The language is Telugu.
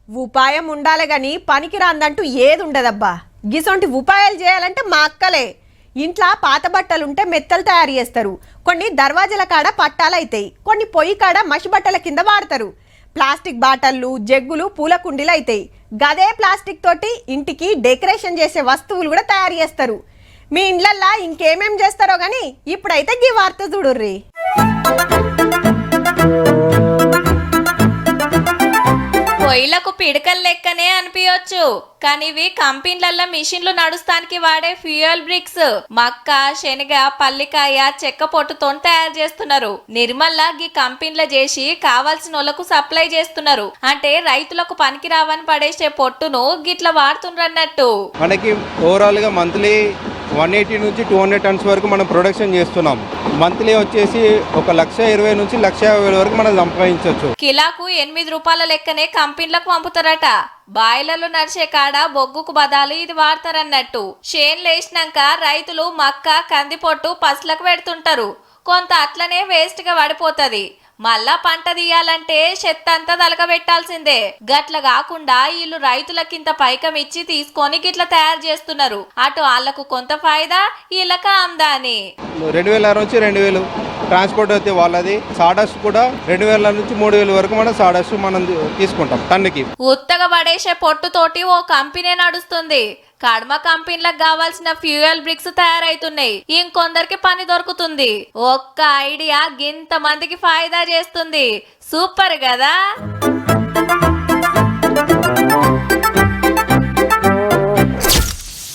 ఉపాయం ఉండాలి గాని పనికి రాందంటూ ఏది ఉండదబ్బా. గిసొంటి ఉపాయాలు చేయాలంటే మా అక్కలే. ఇంట్లో పాత బట్టలుంటే మెత్తలు తయారు చేస్తారు, కొన్ని దర్వాజల కాడ పట్టాలైతాయి, కొన్ని పొయ్యి కాడ మసి బట్టల కింద వాడతారు. ప్లాస్టిక్ బాటళ్ళు, జగ్గులు, పూల కుండీలు అవుతాయి. గదే ప్లాస్టిక్ తోటి ఇంటికి డెకరేషన్ చేసే వస్తువులు కూడా తయారు చేస్తారు. మీ ఇండ్లల్లా ఇంకేమేం చేస్తారో గాని ఇప్పుడైతే గీ వార్త చూడుర్రి. పొయ్యిలకు పిడకలు లెక్కనే అనిపించవచ్చు, కానీ ఇవి కంపెనీలల్లో మిషన్లు నడుస్తానికి వాడే ఫ్యూయల్ బ్రిక్స్. మక్క, శనగ, పల్లికాయ, చెక్క పొట్టుతో తయారు చేస్తున్నారు. నిర్మల్లా గీ కంపెనీల చేసి కావాల్సిన వాళ్ళకు సప్లై చేస్తున్నారు. అంటే రైతులకు పనికి రావని పడేసే పొట్టును గిట్ల వాడుతుండ్రన్నట్టు. మనకి ఓవరాల్ గా మంత్లీ 180 నుంచి 200 టన్స్ వరకు మనం ప్రొడక్షన్ చేస్తున్నాం. మంత్లీ వచ్చేసి 1,20,000 నుంచి 1,50,000 వరకు మనం సంపాదించవచ్చు. కిలాకు 8 రూపాయల లెక్కనే కంపెనీలకు పంపుతారట. బాయిలర్లు నడిచే కాడ బొగ్గుకు బదాలు ఇది వాడతారన్నట్టు. చేన్లు వేసినాక రైతులు మక్క, కందిపొట్టు పసులకు పెడుతుంటారు. కొంత అట్లనే వేస్ట్ గా పడిపోతది. మళ్ళా పంట తీయాలంటే చెత్త అంతా తలకబెట్టాల్సిందే. గట్ల కాకుండా వీళ్ళు రైతులకింత పైకం ఇచ్చి తీసుకొని గిట్ల తయారు చేస్తున్నారు. అటు వాళ్లకు కొంత ఫాయిదా, వీళ్ళకి ఆమ్దాని. 2,000 నుంచి 2,000 ట్రాన్స్పోర్ట్ అయితే వాళ్ళది. సాడస్ట్ కూడా 2,000 నుంచి 3,000 వరకు మనం సాడస్ట్ మనం తీసుకుంటాం టన్నుకి. ఉత్తగా పడేసే పొట్టుతోటి ఓ కంపెనీ నడుస్తుంది. కడమ కంపెనీలకు కావాల్సిన ఫ్యూయల్ బ్రిక్స్ తయారైతున్నాయి. ఇంకొందరికి పని దొరుకుతుంది. ఒక్క ఐడియా గింత మందికి ఫాయిదా చేస్తుంది. సూపర్ కదా.